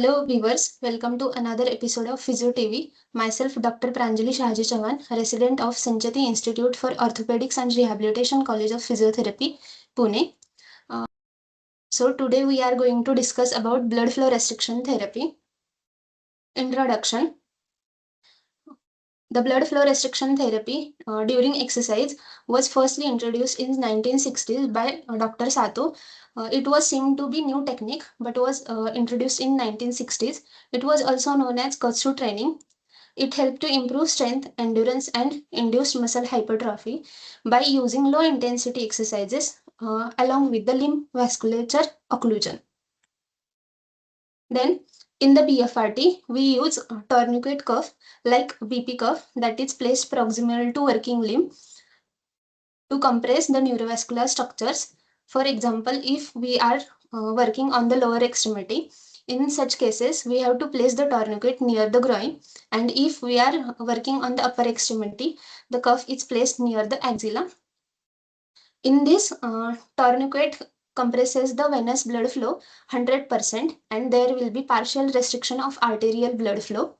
Hello viewers, welcome to another episode of Physio TV. Myself Dr. Pranjali Chavan, resident of Sancheti Institute for Orthopaedics and Rehabilitation College of Physiotherapy, Pune. So today we are going to discuss about blood flow restriction therapy. Introduction. The blood flow restriction therapy during exercise was firstly introduced in 1960s by Dr. Sato. It was seen to be new technique but was introduced in 1960s. It was also known as Kutsu training. It helped to improve strength, endurance, and induced muscle hypertrophy by using low intensity exercises along with the limb vasculature occlusion. Then in the BFRT, we use tourniquet cuff like BP cuff that is placed proximal to working limb to compress the neurovascular structures. For example, if we are working on the lower extremity, in such cases, we have to place the tourniquet near the groin, and if we are working on the upper extremity, the cuff is placed near the axilla. In this, tourniquet compresses the venous blood flow 100% and there will be partial restriction of arterial blood flow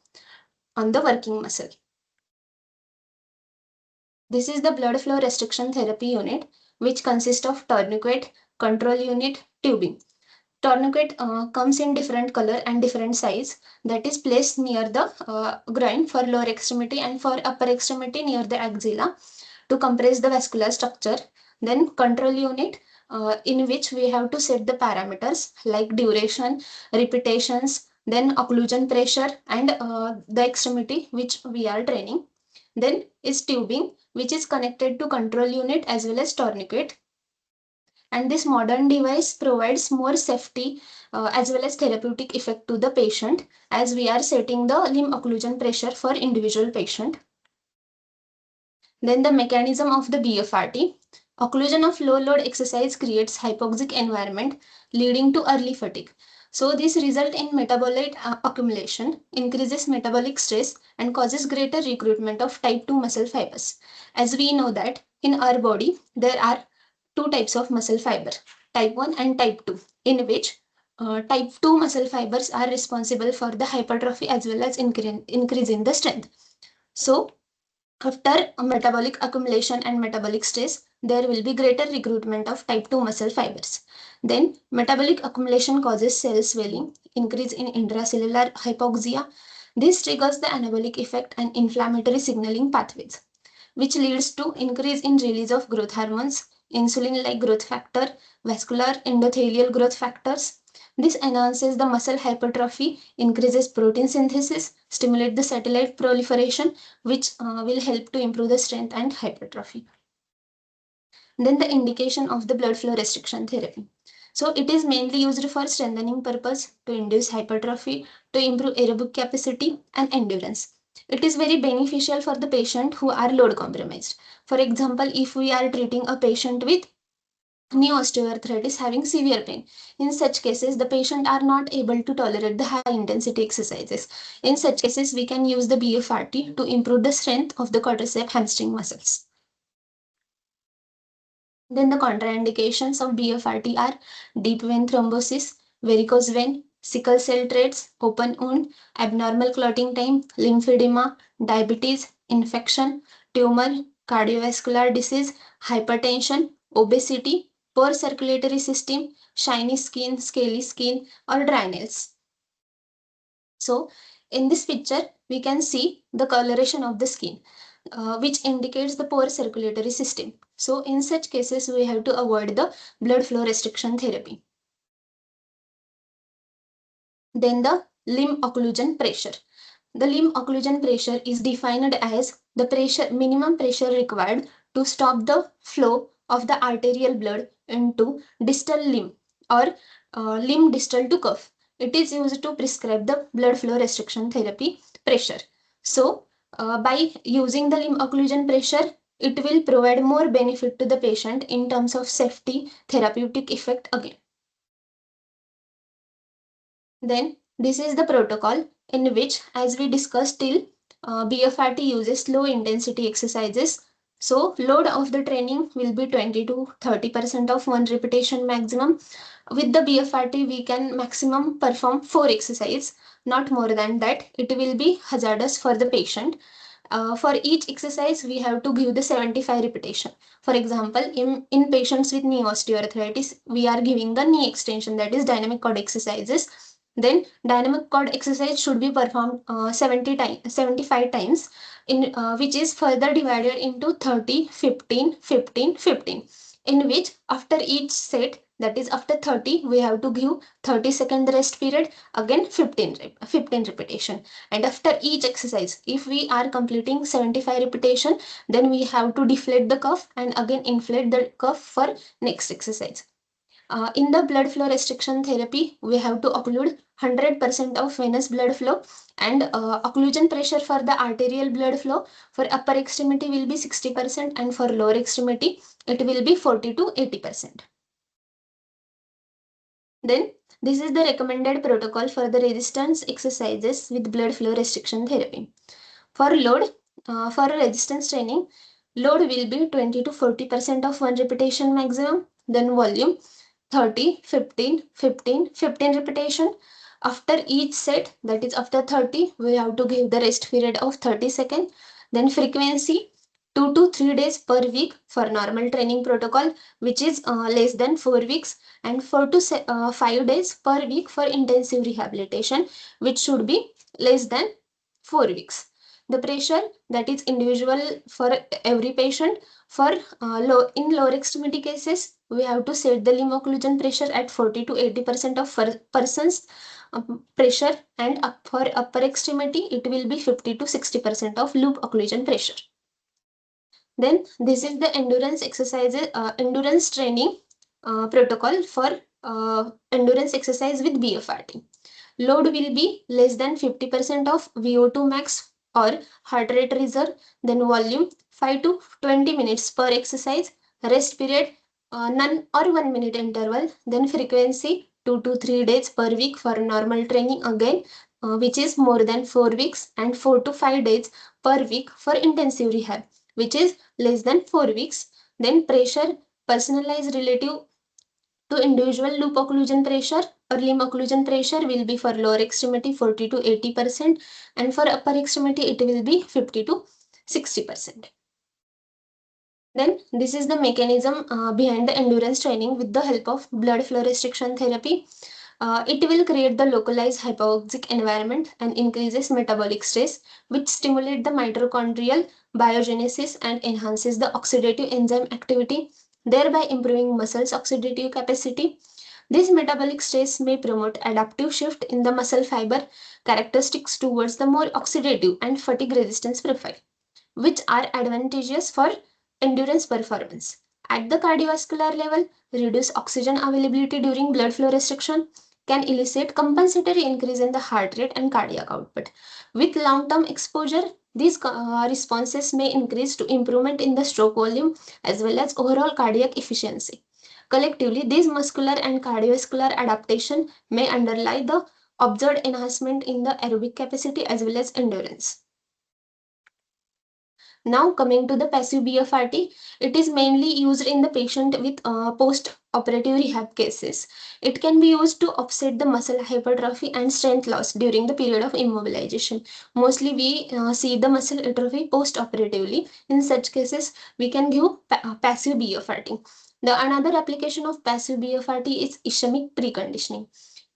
on the working muscle. This is the blood flow restriction therapy unit, which consists of tourniquet, control unit, tubing. Tourniquet comes in different color and different size, that is placed near the groin for lower extremity and for upper extremity near the axilla to compress the vascular structure. Then control unit in which we have to set the parameters like duration, repetitions, then occlusion pressure and the extremity which we are training. Then is tubing, which is connected to control unit as well as tourniquet. And this modern device provides more safety as well as therapeutic effect to the patient as we are setting the limb occlusion pressure for individual patient. Then the mechanism of the BFRT. Occlusion of low load exercise creates hypoxic environment leading to early fatigue. So this result in metabolite accumulation, increases metabolic stress and causes greater recruitment of type 2 muscle fibers. As we know that in our body, there are two types of muscle fiber, type 1 and type 2, in which type 2 muscle fibers are responsible for the hypertrophy as well as increase in the strength. So after metabolic accumulation and metabolic stress, there will be greater recruitment of type 2 muscle fibers. Then metabolic accumulation causes cell swelling, increase in intracellular hypoxia. This triggers the anabolic effect and inflammatory signaling pathways, which leads to increase in release of growth hormones, insulin-like growth factor, vascular endothelial growth factors. This enhances the muscle hypertrophy, increases protein synthesis, stimulate the satellite proliferation, which will help to improve the strength and hypertrophy. Then the indication of the blood flow restriction therapy. So it is mainly used for strengthening purpose, to induce hypertrophy, to improve aerobic capacity and endurance. It is very beneficial for the patient who are load compromised. For example, if we are treating a patient with knee osteoarthritis having severe pain. In such cases, the patient are not able to tolerate the high intensity exercises. In such cases, we can use the BFRT to improve the strength of the quadricep hamstring muscles. Then the contraindications of BFRT are deep vein thrombosis, varicose vein, sickle cell traits, open wound, abnormal clotting time, lymphedema, diabetes, infection, tumor, cardiovascular disease, hypertension, obesity, poor circulatory system, shiny skin, scaly skin, or dry nails. So in this picture, we can see the coloration of the skin, which indicates the poor circulatory system. So in such cases, we have to avoid the blood flow restriction therapy. Then the limb occlusion pressure. The limb occlusion pressure is defined as the minimum pressure required to stop the flow of the arterial blood into distal limb or limb distal to cuff. It is used to prescribe the blood flow restriction therapy pressure. So by using the limb occlusion pressure, it will provide more benefit to the patient in terms of safety, therapeutic effect again. Then this is the protocol in which, as we discussed till, BFRT uses low intensity exercises. So load of the training will be 20 to 30% of one repetition maximum. With the BFRT, we can maximum perform 4 exercises, not more than that. It will be hazardous for the patient. For each exercise, we have to give the 75 repetition. For example, in patients with knee osteoarthritis, we are giving the knee extension, that is dynamic cord exercises. Then dynamic cord exercise should be performed 75 times, which is further divided into 30, 15, 15, 15. In which after each set, that is after 30, we have to give 30-second rest period, again 15 repetition. And after each exercise, if we are completing 75 repetition, then we have to deflate the cuff and again inflate the cuff for next exercise. In the blood flow restriction therapy, we have to occlude 100% of venous blood flow, and occlusion pressure for the arterial blood flow for upper extremity will be 60% and for lower extremity it will be 40 to 80%. Then this is the recommended protocol for the resistance exercises with blood flow restriction therapy. For load, for resistance training, load will be 20 to 40% of one repetition maximum. Then volume 30, 15, 15, 15 repetition. After each set, that is after 30, we have to give the rest period of 30 seconds. Then frequency 2 to 3 days per week for normal training protocol, which is less than 4 weeks, and 4 to 5 days per week for intensive rehabilitation, which should be less than 4 weeks. The pressure, that is individual for every patient. For in lower extremity cases, we have to set the limb occlusion pressure at 40 to 80% of person's pressure, and for upper extremity, it will be 50 to 60% of loop occlusion pressure. Then this is the endurance exercises, endurance training protocol for endurance exercise with BFRT. Load will be less than 50% of VO2 max or heart rate reserve. Then volume 5 to 20 minutes per exercise. Rest period none or 1 minute interval. Then frequency 2 to 3 days per week for normal training again, which is more than 4 weeks, and 4 to 5 days per week for intensive rehab, which is less than 4 weeks. Then pressure personalized relative to individual loop occlusion pressure or limb occlusion pressure will be for lower extremity 40 to 80%, and for upper extremity it will be 50 to 60%. Then this is the mechanism behind the endurance training with the help of blood flow restriction therapy. It will create the localized hypoxic environment and increases metabolic stress, which stimulate the mitochondrial biogenesis and enhances the oxidative enzyme activity, thereby improving muscles oxidative capacity. This metabolic stress may promote adaptive shift in the muscle fiber characteristics towards the more oxidative and fatigue resistance profile, which are advantageous for endurance performance. At the cardiovascular level, reduced oxygen availability during blood flow restriction can elicit compensatory increase in the heart rate and cardiac output. With long-term exposure, these responses may increase to improvement in the stroke volume as well as overall cardiac efficiency. Collectively, these muscular and cardiovascular adaptation may underlie the observed enhancement in the aerobic capacity as well as endurance. Now coming to the passive BFRT, it is mainly used in the patient with post-operative rehab cases. It can be used to offset the muscle hypertrophy and strength loss during the period of immobilization. Mostly we see the muscle atrophy post-operatively. In such cases, we can give passive BFRT. The another application of passive BFRT is ischemic preconditioning.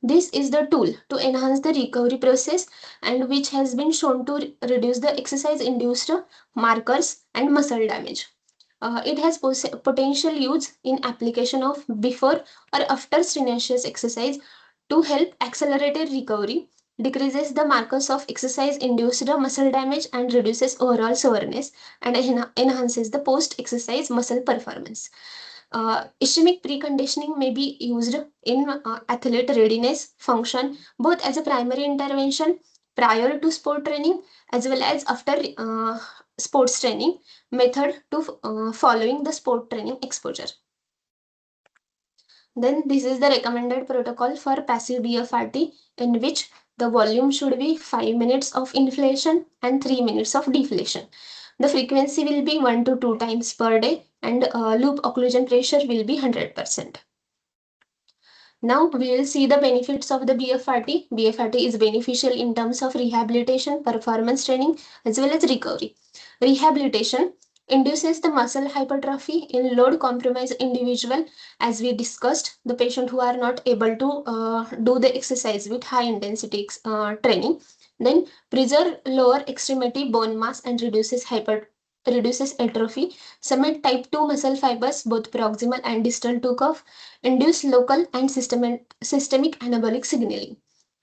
This is the tool to enhance the recovery process and which has been shown to reduce the exercise-induced markers and muscle damage. It has potential use in application of before or after strenuous exercise to help accelerated recovery, decreases the markers of exercise-induced muscle damage and reduces overall soreness, and enhances the post-exercise muscle performance. Ischemic preconditioning may be used in athlete readiness function both as a primary intervention prior to sport training as well as after sports training method to following the sport training exposure. Then this is the recommended protocol for passive BFRT, in which the volume should be 5 minutes of inflation and 3 minutes of deflation. The frequency will be 1 to 2 times per day, and loop occlusion pressure will be 100%. Now we will see the benefits of the BFRT. BFRT is beneficial in terms of rehabilitation, performance training, as well as recovery. Rehabilitation induces the muscle hypertrophy in load compromised individual, as we discussed, the patient who are not able to do the exercise with high intensity training. Then preserve lower extremity bone mass and reduces atrophy. Cement type 2 muscle fibers, both proximal and distal to cuff, induce local and systemic anabolic signaling.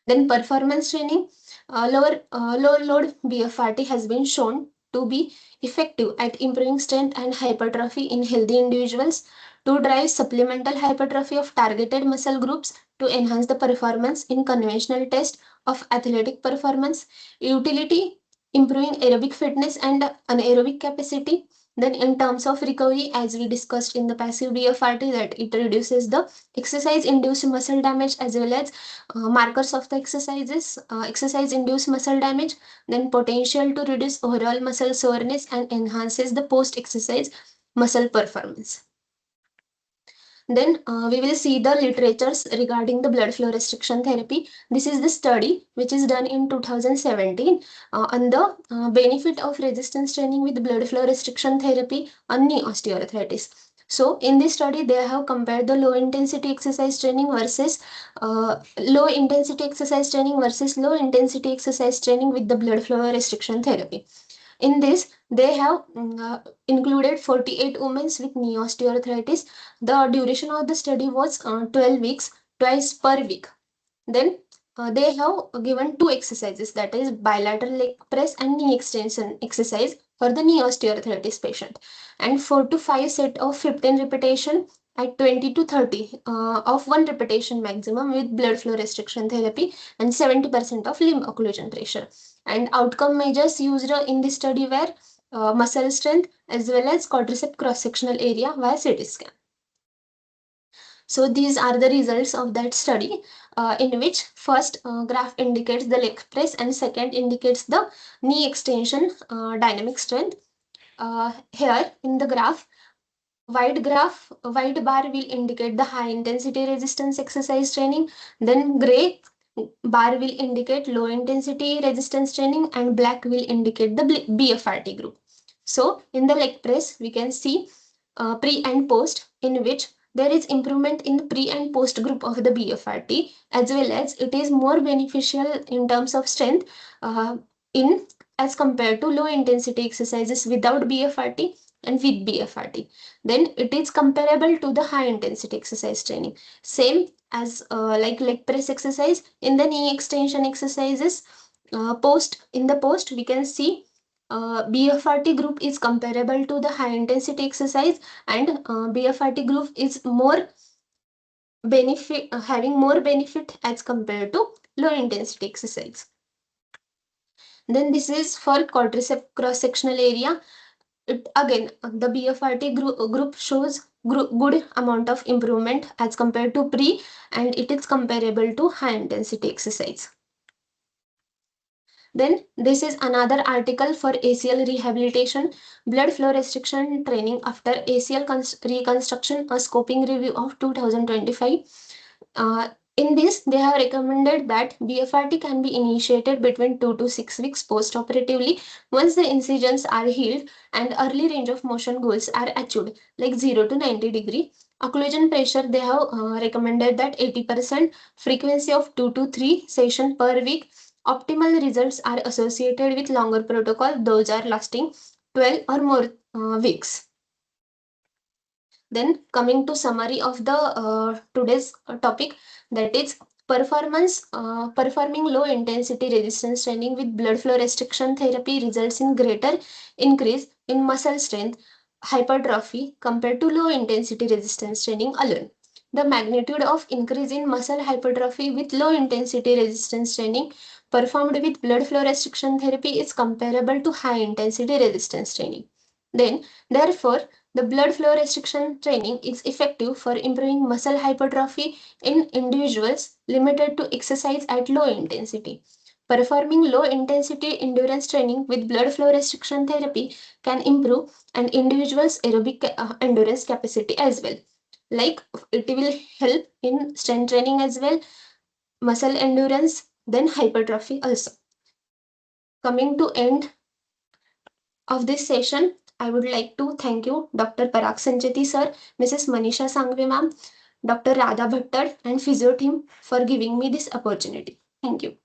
Then performance training, low load BFRT has been shown to be effective at improving strength and hypertrophy in healthy individuals, to drive supplemental hypertrophy of targeted muscle groups to enhance the performance in conventional test of athletic performance, utility improving aerobic fitness and anaerobic capacity. Then in terms of recovery, as we discussed in the passive BFRT, that it reduces the exercise induced muscle damage as well as markers of the exercise induced muscle damage, then potential to reduce overall muscle soreness and enhances the post exercise muscle performance. Then we will see the literatures regarding the blood flow restriction therapy. This is the study which is done in 2017 on the benefit of resistance training with blood flow restriction therapy on knee osteoarthritis. So in this study, they have compared the low intensity exercise training versus low intensity exercise training versus low intensity exercise training with the blood flow restriction therapy. In this, they have included 48 women with knee osteoarthritis. The duration of the study was 12 weeks, twice per week. Then they have given two exercises, that is bilateral leg press and knee extension exercise for the knee osteoarthritis patient, and 4 to 5 set of 15 repetition at 20 to 30 of one repetition maximum with blood flow restriction therapy and 70% of limb occlusion pressure. And outcome measures used in this study were muscle strength as well as quadricep cross-sectional area via CT scan. So these are the results of that study, in which first graph indicates the leg press and second indicates the knee extension dynamic strength. Here in the graph, white bar will indicate the high intensity resistance exercise training, then gray bar will indicate low intensity resistance training, and black will indicate the BFRT group. So in the leg press, we can see pre and post, in which there is improvement in the pre and post group of the BFRT, as well as it is more beneficial in terms of strength in as compared to low intensity exercises without BFRT and with BFRT. Then it is comparable to the high intensity exercise training. Same as like leg press exercise, in the knee extension exercises, in the post we can see BFRT group is comparable to the high intensity exercise, and BFRT group is more having more benefit as compared to low intensity exercise. Then this is for quadricep cross sectional area. It again, the BFRT group shows good amount of improvement as compared to pre, and it is comparable to high intensity exercise. Then this is another article for ACL rehabilitation, blood flow restriction training after ACL reconstruction, a scoping review of 2025. In this, they have recommended that BFRT can be initiated between 2 to 6 weeks post-operatively once the incisions are healed and early range of motion goals are achieved, like 0 to 90 degree. Occlusion pressure, they have recommended that 80%, frequency of 2 to 3 sessions per week. Optimal results are associated with longer protocol. Those are lasting 12 or more weeks. Then coming to summary of the today's topic, that is performing low intensity resistance training with blood flow restriction therapy results in greater increase in muscle strength, hypertrophy compared to low intensity resistance training alone. The magnitude of increase in muscle hypertrophy with low intensity resistance training performed with blood flow restriction therapy is comparable to high intensity resistance training. Then, therefore, the blood flow restriction training is effective for improving muscle hypertrophy in individuals limited to exercise at low intensity. Performing low intensity endurance training with blood flow restriction therapy can improve an individual's aerobic endurance capacity as well. Like it will help in strength training as well, muscle endurance, then hypertrophy also. Coming to end of this session, I would like to thank you, Dr. Parag Sancheti sir, Mrs. Manisha Sangvi ma'am, Dr. Radha Bhattar, and physio team for giving me this opportunity. Thank you.